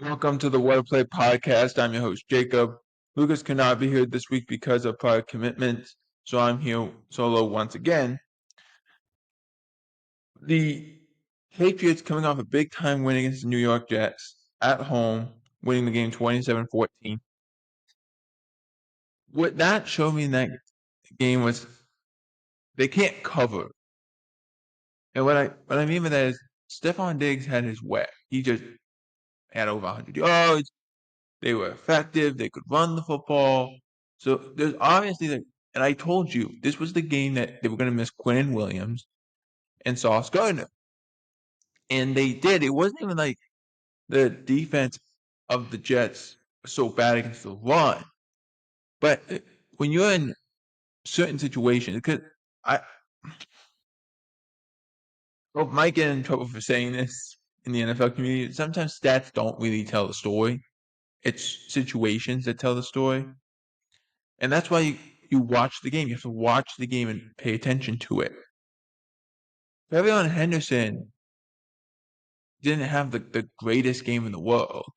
Welcome to the What Play podcast. I'm your host, Jacob. Lucas could not be here this week because of prior commitments, so I'm here solo once again. The Patriots coming off a big-time win against the New York Jets at home, winning the game 27-14. What that showed me in that game was they can't cover. And what I mean by that is Stephon Diggs had his way. He just had over 100 yards. They were effective. They could run the football. So there's obviously and I told you this was the game that they were going to miss Quinn Williams and Sauce Gardner, and they did. It wasn't even like the defense of the Jets was so bad against the run, but when you're in certain situations, because I might get in trouble for saying this in the NFL community. Sometimes stats don't really tell the story. It's situations that tell the story. And that's why you watch the game. You have to watch the game and pay attention to it. Fabian Henderson didn't have the greatest game in the world.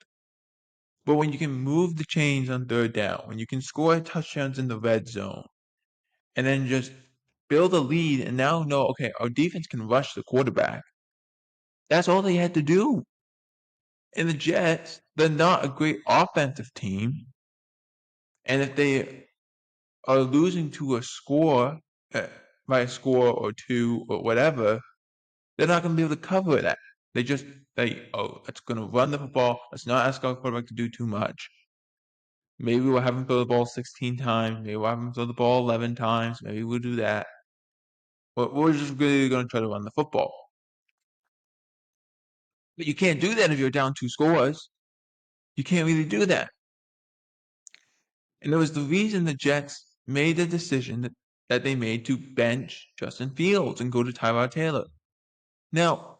But when you can move the chains on third down, when you can score touchdowns in the red zone, and then just build a lead and now know, okay, our defense can rush the quarterback. That's all they had to do. And the Jets, they're not a great offensive team. And if they are losing to a score, by a score or two or whatever, they're not going to be able to cover that. It's going to run the football. Let's not ask our quarterback to do too much. Maybe we'll have him throw the ball 16 times. Maybe we'll have him throw the ball 11 times. Maybe we'll do that. But we're just really going to try to run the football. But you can't do that if you're down 2 scores. You can't really do that. And it was the reason the Jets made the decision that they made to bench Justin Fields and go to Tyrod Taylor. Now,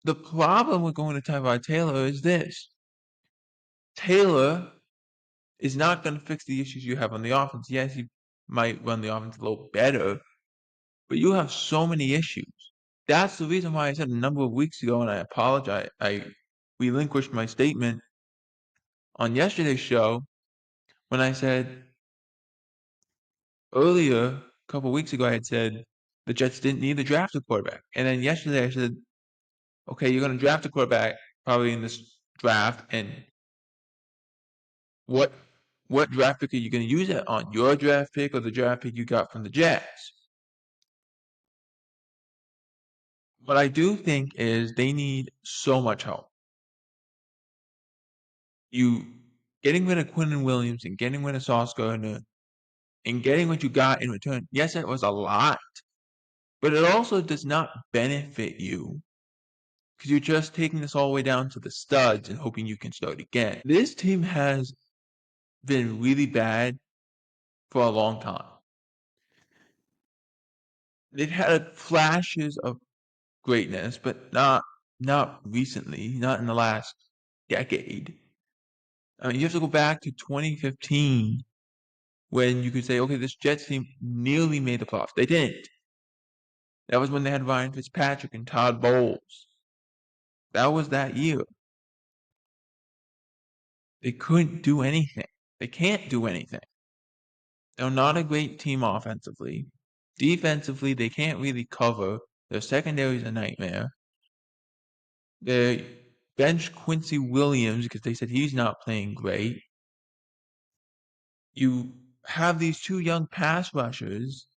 the problem with going to Tyrod Taylor is this. Taylor is not going to fix the issues you have on the offense. Yes, he might run the offense a little better, but you have so many issues. That's the reason why I said a number of weeks ago, and I apologize. I relinquished my statement on yesterday's show when I said earlier, a couple of weeks ago, I had said the Jets didn't need to draft a quarterback. And then yesterday I said, okay, you're going to draft a quarterback probably in this draft, and what draft pick are you going to use it on? Your draft pick or the draft pick you got from the Jets? What I do think is they need so much help. You getting rid of Quinn Williams and getting rid of Sauce Gardner and getting what you got in return. Yes, it was a lot, but it also does not benefit you because you're just taking this all the way down to the studs and hoping you can start again. This team has been really bad for a long time. They've had flashes of greatness, but not recently, not in the last decade. I mean, you have to go back to 2015 when you could say, okay, this Jets team nearly made the playoffs. They didn't. That was when they had Ryan Fitzpatrick and Todd Bowles. That was that year. They couldn't do anything. They can't do anything. They're not a great team offensively. Defensively, they can't really cover. Their secondary is a nightmare. They benched Quincy Williams because they said he's not playing great. You have these 2 young pass rushers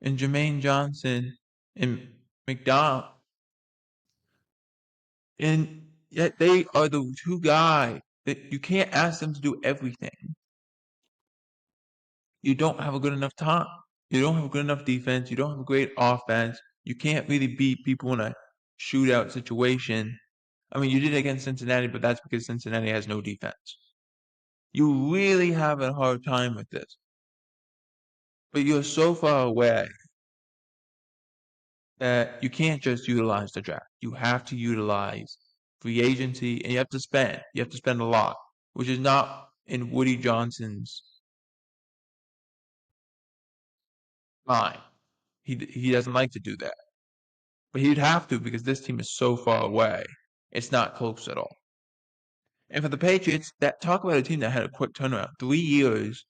in Jermaine Johnson and McDonald, and yet they are the 2 guys that you can't ask them to do everything. You don't have a good enough time. You don't have a good enough defense. You don't have a great offense. You can't really beat people in a shootout situation. I mean, you did it against Cincinnati, but that's because Cincinnati has no defense. You really have a hard time with this. But you're so far away that you can't just utilize the draft. You have to utilize free agency, and you have to spend. You have to spend a lot, which is not in Woody Johnson's mind. He doesn't like to do that. But he'd have to because this team is so far away. It's not close at all. And for the Patriots, that talk about a team that had a quick turnaround. 3 years.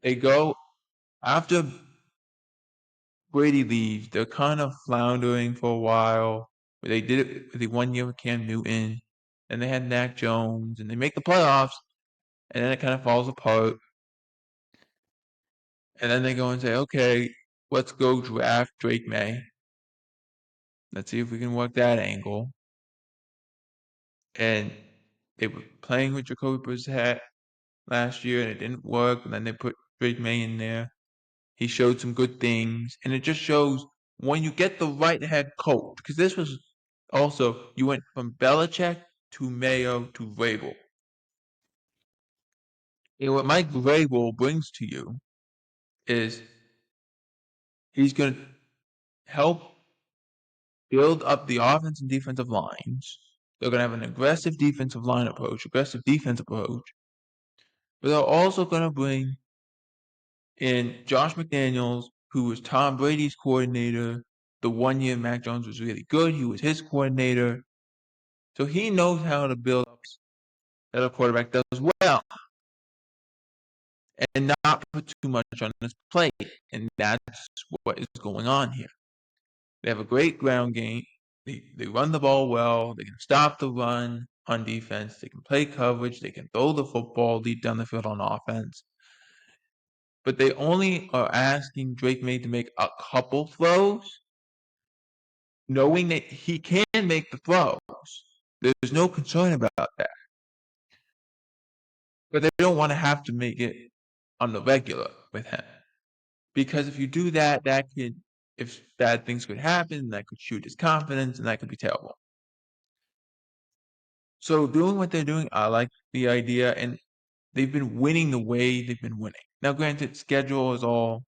They go after Brady leaves, they're kind of floundering for a while. They did it the 1 year with Cam Newton, and they had Mac Jones, and they make the playoffs, and then it kind of falls apart. And then they go and say, okay, let's go draft Drake May. Let's see if we can work that angle. And they were playing with Jacoby Brissett last year, and it didn't work. And then they put Drake May in there. He showed some good things, and it just shows when you get the right head coach. Because this was also you went from Belichick to Mayo to Vrabel. And what Mike Vrabel brings to you is he's going to help build up the offense and defensive lines. They're going to have an aggressive defensive line approach, aggressive defensive approach. But they're also going to bring in Josh McDaniels, who was Tom Brady's coordinator. The 1 year Mac Jones was really good. He was his coordinator. So he knows how to build up that a quarterback does well and not put too much on his plate. And that's what is going on here. They have a great ground game. They run the ball well. They can stop the run on defense. They can play coverage. They can throw the football deep down the field on offense. But they only are asking Drake May to make a couple throws, knowing that he can make the throws. There's no concern about that. But they don't want to have to make it on the regular with him. Because if you do that, if bad things could happen, that could shoot his confidence, and that could be terrible. So doing what they're doing, I like the idea, and they've been winning the way they've been winning. Now, granted, schedule is all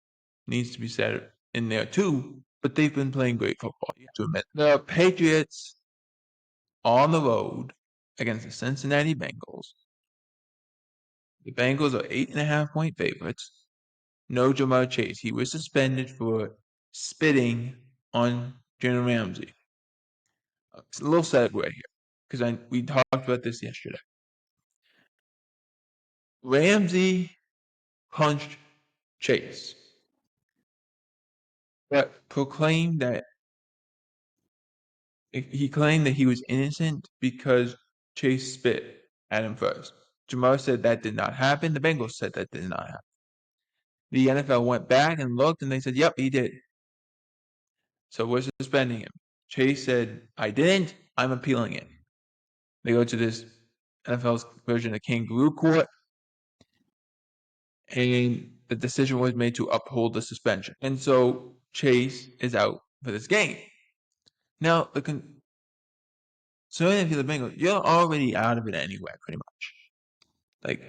needs to be set in there too, but they've been playing great football, you have to admit. The Patriots on the road against the Cincinnati Bengals. The Bengals are 8.5-point favorites. No Jamar Chase. He was suspended for spitting on Jalen Ramsey. It's a little segue here because we talked about this yesterday. Ramsey punched Chase, but proclaimed that he claimed that he was innocent because Chase spit at him first. Jamar said that did not happen. The Bengals said that did not happen. The NFL went back and looked, and they said, "Yep, he did." So we're suspending him. Chase said, "I didn't. I'm appealing it." They go to this NFL's version of kangaroo court, and the decision was made to uphold the suspension. And so Chase is out for this game. Now, the concern if you're the Bengals, you're already out of it anyway, pretty much. Like,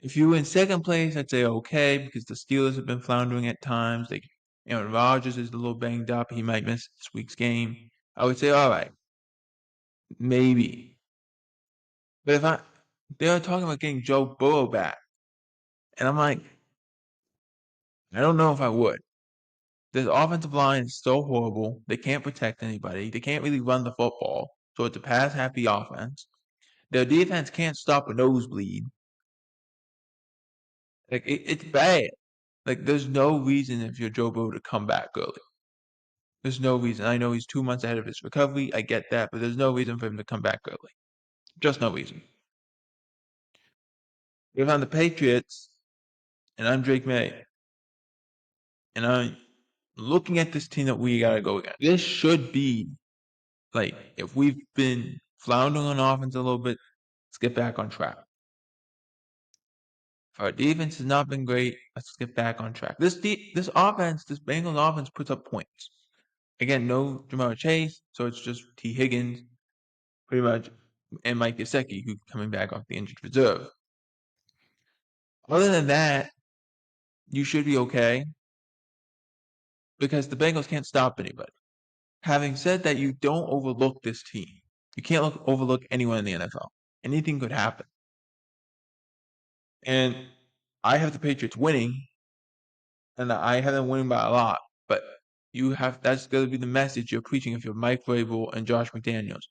if you were in second place, I'd say okay, because the Steelers have been floundering at times. Aaron Rodgers is a little banged up. He might miss this week's game. I would say, all right, maybe. But they are talking about getting Joe Burrow back. And I'm like, I don't know if I would. This offensive line is so horrible. They can't protect anybody. They can't really run the football. So it's a pass-happy offense. Their defense can't stop a nosebleed. Like, it's bad. Like, there's no reason if you're Joe Burrow to come back early. There's no reason. I know he's 2 months ahead of his recovery. I get that. But there's no reason for him to come back early. Just no reason. If I'm the Patriots, and I'm Drake May, and I'm looking at this team that we got to go against, this should be, like, if we've been floundering on offense a little bit, let's get back on track. If our defense has not been great, let's get back on track. This offense, this Bengals offense puts up points. Again, no Jamar Chase, so it's just T. Higgins, pretty much, and Mike Gesicki, who's coming back off the injured reserve. Other than that, you should be okay because the Bengals can't stop anybody. Having said that, you don't overlook this team. You can't overlook anyone in the NFL. Anything could happen. And I have the Patriots winning, and I have them winning by a lot. But that's going to be the message you're preaching if you're Mike Vrabel and Josh McDaniels.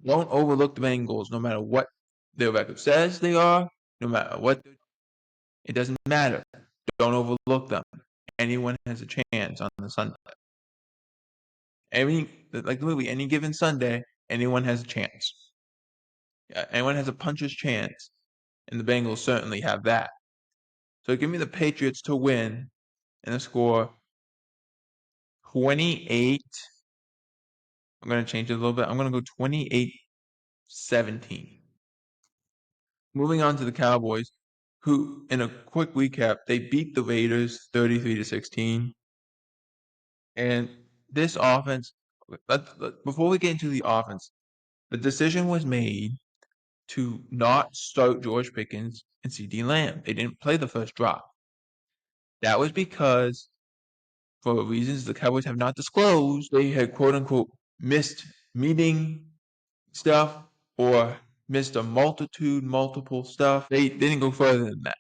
Don't overlook the Bengals, no matter what their record says they are, no matter what. It doesn't matter. Don't overlook them. Anyone has a chance on the Sunday. Literally any given Sunday, anyone has a chance. Anyone has a puncher's chance, and the Bengals certainly have that. So give me the Patriots to win and the score 28. I'm going to change it a little bit. I'm going to go 28-17. Moving on to the Cowboys, who, in a quick recap, they beat the Raiders 33-16. And this offense, before we get into the offense, the decision was made to not start George Pickens and CeeDee Lamb. They didn't play the first drop. That was because, for reasons the Cowboys have not disclosed, they had quote unquote missed meeting stuff or missed a multiple stuff. They didn't go further than that.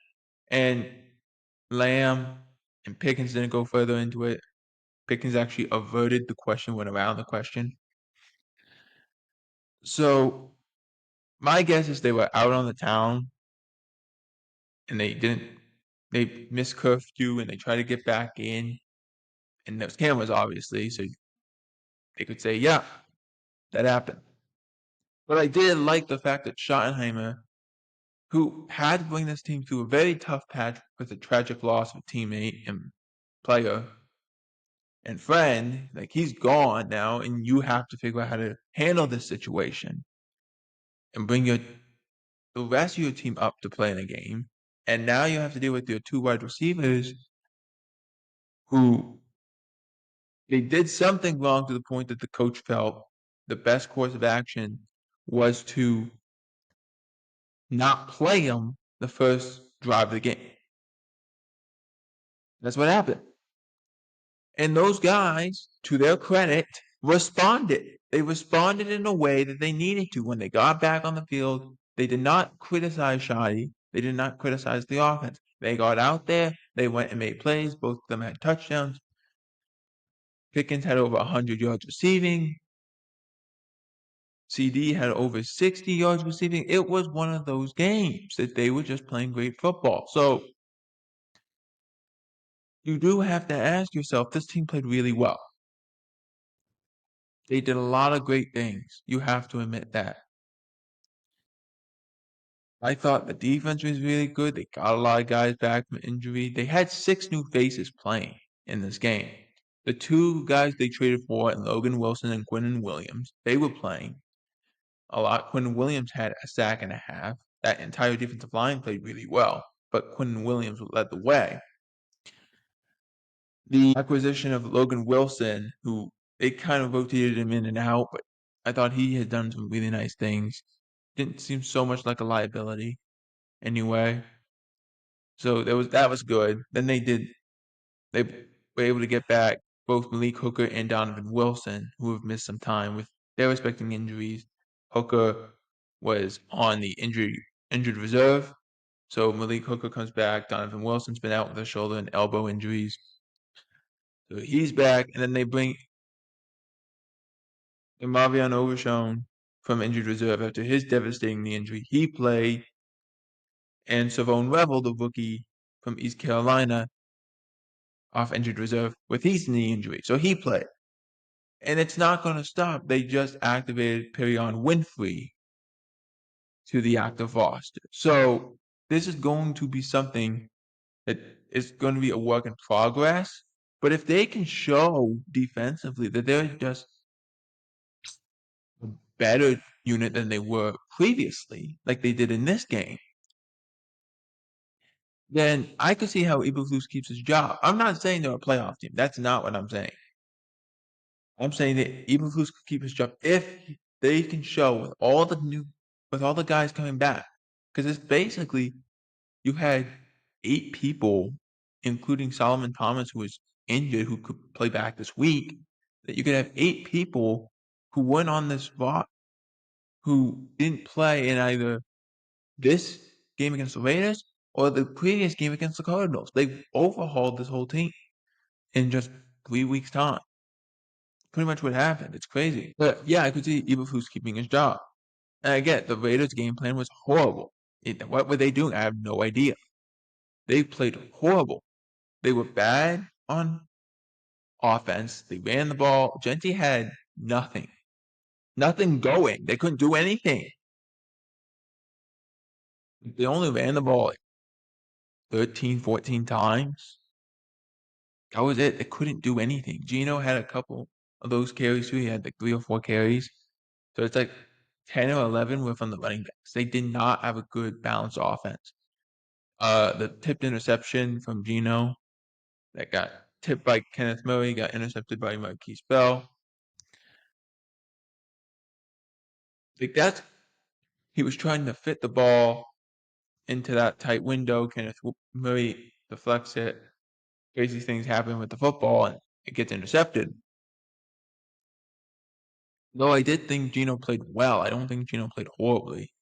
And Lamb and Pickens didn't go further into it. Pickens actually averted the question, went around the question. So my guess is they were out on the town and they missed curfew and they tried to get back in. And those cameras, obviously, so they could say, yeah, that happened. But I did like the fact that Schottenheimer, who had to bring this team through a very tough patch with a tragic loss of a teammate and player and friend, like he's gone now, and you have to figure out how to handle this situation and bring the rest of your team up to play in a game. And now you have to deal with your two wide receivers who they did something wrong to the point that the coach felt the best course of action was to not play them the first drive of the game. That's what happened. And those guys, to their credit, responded. They responded in a way that they needed to. When they got back on the field, they did not criticize Shoddy. They did not criticize the offense. They got out there. They went and made plays. Both of them had touchdowns. Pickens had over 100 yards receiving. CD had over 60 yards receiving. It was one of those games that they were just playing great football. So you do have to ask yourself, this team played really well. They did a lot of great things. You have to admit that. I thought the defense was really good. They got a lot of guys back from injury. They had 6 new faces playing in this game. The 2 guys they traded for, Logan Wilson and Quinnen Williams, they were playing a lot. Quinnen Williams had a sack and a half. That entire defensive line played really well, but Quinnen Williams led the way. The acquisition of Logan Wilson, who they kind of rotated him in and out, but I thought he had done some really nice things. Didn't seem so much like a liability anyway. So that was good. Then they were able to get back both Malik Hooker and Donovan Wilson, who have missed some time with their respective injuries. Hooker was on the injured reserve. So Malik Hooker comes back. Donovan Wilson's been out with a shoulder and elbow injuries. So he's back, and then they bring Marvion Overshown from injured reserve after his devastating knee injury. He played, and Savone Revel, the rookie from East Carolina, off injured reserve with his knee injury. So he played. And it's not going to stop. They just activated Perion Winfrey to the active roster. So this is going to be something that is going to be a work in progress. But if they can show defensively that they're just a better unit than they were previously, like they did in this game, then I could see how Eberflus keeps his job. I'm not saying they're a playoff team. That's not what I'm saying. I'm saying that Eberflus could keep his job if they can show with all the guys coming back, because it's basically you had 8 people, including Solomon Thomas, who was injured, who could play back this week. That you could have 8 people who went on this spot who didn't play in either this game against the Raiders or the previous game against the Cardinals. They overhauled this whole team in just 3 weeks' time. Pretty much what happened. It's crazy. But yeah, I could see Eberflus keeping his job. And again, the Raiders' game plan was horrible. What were they doing? I have no idea. They played horrible. They were bad on offense. They ran the ball. Genti had nothing going. They couldn't do anything. They only ran the ball like 13, 14 times. That was it. They couldn't do anything. Gino had a couple of those carries too. He had like 3 or 4 carries. So it's like 10 or 11 were from the running backs. They did not have a good balanced offense. The tipped interception from Gino that got tipped by Kenneth Murray, got intercepted by Marquise Bell. Like he was trying to fit the ball into that tight window. Kenneth Murray deflects it. Crazy things happen with the football and it gets intercepted. Though I did think Gino played well. I don't think Gino played horribly.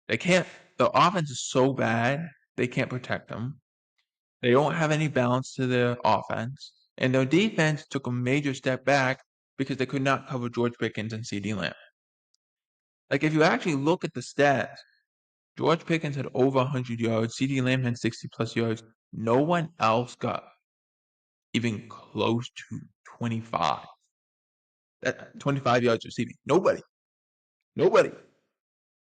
The offense is so bad, they can't protect them. They don't have any balance to their offense. And their defense took a major step back because they could not cover George Pickens and CeeDee Lamb. Like, if you actually look at the stats, George Pickens had over 100 yards. CeeDee Lamb had 60-plus yards. No one else got even close to 25. 25 yards receiving. Nobody. Nobody.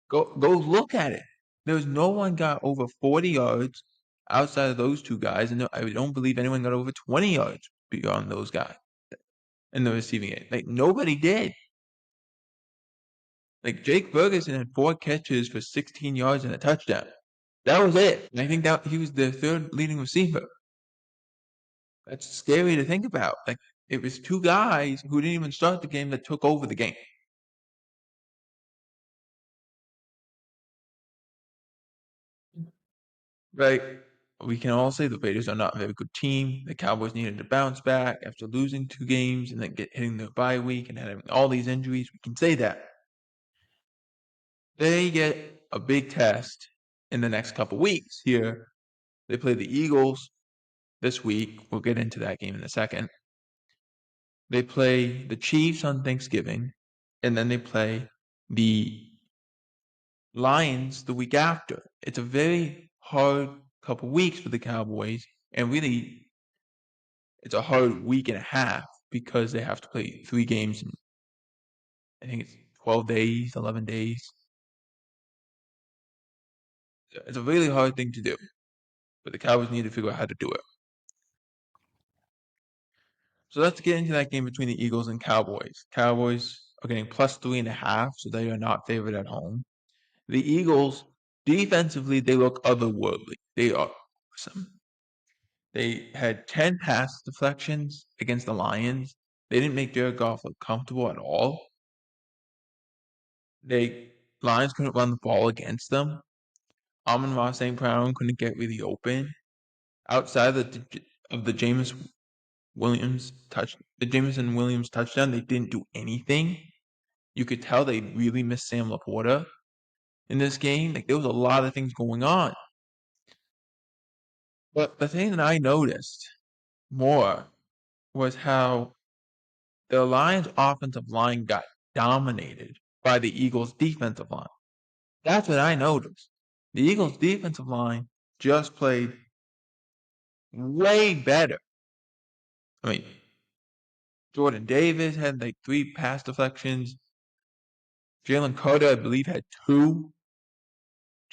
Go look at it. There's no one got over 40 yards outside of those two guys, and I don't believe anyone got over 20 yards beyond those guys in the receiving end. Like, nobody did. Like, Jake Ferguson had 4 catches for 16 yards and a touchdown. That was it. And I think that he was the third leading receiver. That's scary to think about. Like, it was 2 guys who didn't even start the game that took over the game. Right. We can all say the Raiders are not a very good team. The Cowboys needed to bounce back after losing 2 games and then hitting their bye week and having all these injuries. We can say that. They get a big test in the next couple weeks here. They play the Eagles this week. We'll get into that game in a second. They play the Chiefs on Thanksgiving, and then they play the Lions the week after. It's a very hard couple weeks for the Cowboys, and really, it's a hard week and a half because they have to play 3 games in, I think it's 12 days, 11 days. It's a really hard thing to do, but the Cowboys need to figure out how to do it. So let's get into that game between the Eagles and Cowboys. Cowboys are getting plus 3.5, so they are not favored at home. The Eagles, defensively, they look otherworldly. They are awesome. They had 10 pass deflections against the Lions. They didn't make Jared Goff look comfortable at all. Lions couldn't run the ball against them. Amon-Ra St. Brown couldn't get really open. Outside of the Jameson Williams touchdown, they didn't do anything. You could tell they really missed Sam Laporta in this game. Like, there was a lot of things going on. But the thing that I noticed more was how the Lions' offensive line got dominated by the Eagles' defensive line. That's what I noticed. The Eagles' defensive line just played way better. I mean, Jordan Davis had like 3 pass deflections. Jalen Carter, I believe, had 2.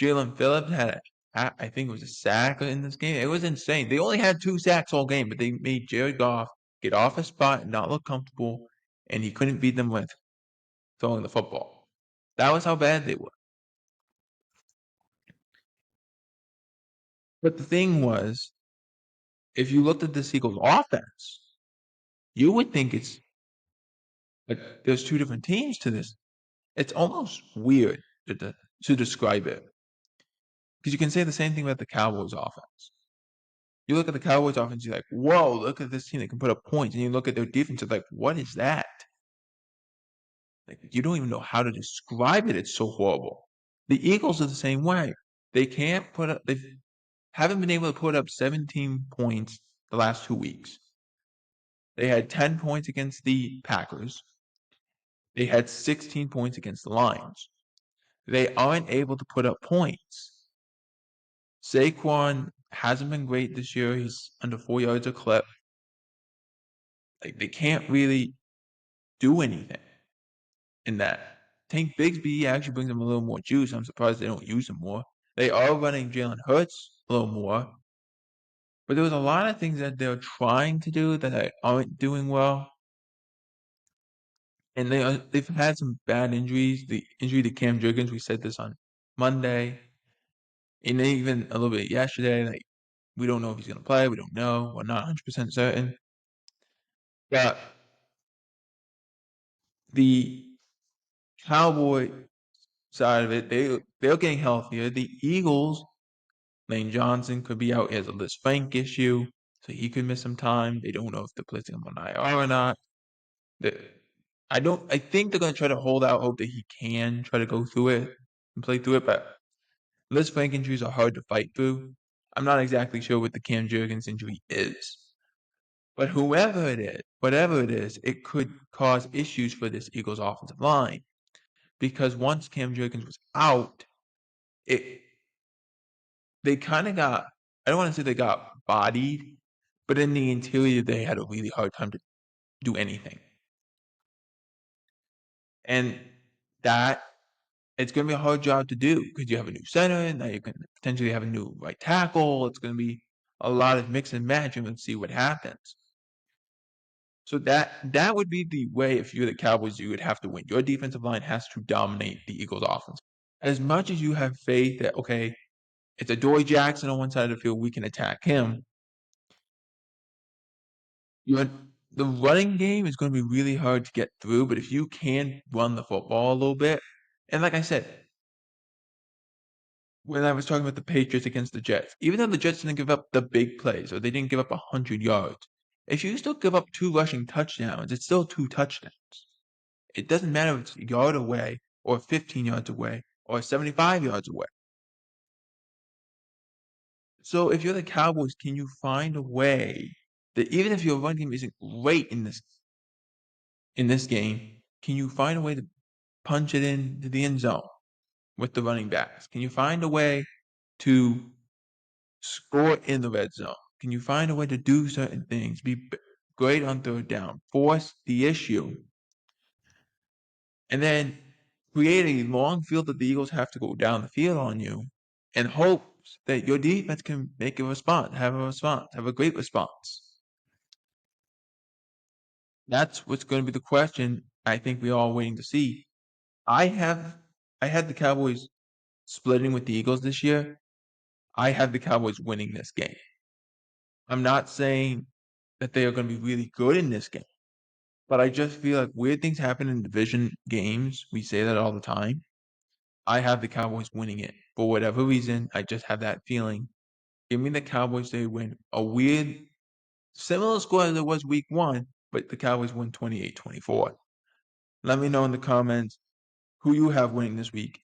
Jalen Phillips had, I think it was a sack in this game. It was insane. They only had 2 sacks all game, but they made Jared Goff get off his spot and not look comfortable, and he couldn't beat them with throwing the football. That was how bad they were. But the thing was, if you looked at the Eagles' offense, you would think it's like there's 2 different teams to this. It's almost weird to describe it. Because you can say the same thing about the Cowboys' offense. You look at the Cowboys' offense, you're like, whoa, look at this team that can put up points. And you look at their defense, you're like, what is that? Like, you don't even know how to describe it. It's so horrible. The Eagles are the same way. They haven't been able to put up 17 points the last 2 weeks. They had 10 points against the Packers. They had 16 points against the Lions. they aren't able to put up points. Saquon hasn't been great this year. He's under 4 yards a clip. Like, they can't really do anything in that. Tank Bigsby actually brings them a little more juice. I'm surprised they don't use him more. They are running Jalen Hurts a little more. But there was a lot of things that they're trying to do that they aren't doing well. And they've had some bad injuries. The injury to Cam Jurgens, we said this on Monday. And then even a little bit yesterday, like, we don't know if he's going to play. We don't know. We're not 100% certain. But the Cowboy side of it, they're getting healthier. The Eagles, Lane Johnson could be out. He has a Liz Frank issue, so he could miss some time. They don't know if they're placing him on IR or not. I think they're going to try to hold out hope that he can try to go through it and play through it, but Liz Frank injuries are hard to fight through. I'm not exactly sure what the Cam Jurgens injury is. But whatever it is, it could cause issues for this Eagles offensive line. Because once Cam Jurgens was out, they kind of got, I don't want to say they got bodied, but in the interior, they had a really hard time to do anything. And that, it's going to be a hard job to do because you have a new center, and now you can potentially have a new right tackle. It's going to be a lot of mix and match, and we'll see what happens. So that would be the way if you're the Cowboys, you would have to win. Your defensive line has to dominate the Eagles' offense. As much as you have faith that, okay, it's Adoree Jackson on one side of the field, we can attack him. The running game is going to be really hard to get through, but if you can run the football a little bit, and like I said, when I was talking about the Patriots against the Jets, even though the Jets didn't give up the big plays or they didn't give up 100 yards, if you still give up 2 rushing touchdowns, it's still 2 touchdowns. It doesn't matter if it's a yard away or 15 yards away or 75 yards away. So if you're the Cowboys, can you find a way that even if your run game isn't great in this game, can you find a way to punch it into the end zone with the running backs? Can you find a way to score in the red zone? Can you find a way to do certain things? Be great on third down. Force the issue. And then create a long field that the Eagles have to go down the field on you and hopes that your defense can make a response, have a great response. That's what's going to be the question I think we're all waiting to see. I had the Cowboys splitting with the Eagles this year. I have the Cowboys winning this game. I'm not saying that they are going to be really good in this game, but I just feel like weird things happen in division games. We say that all the time. I have the Cowboys winning it. For whatever reason, I just have that feeling. Give me the Cowboys, they win a weird, similar score as it was week 1, but the Cowboys win 28-24. Let me know in the comments who you have winning this week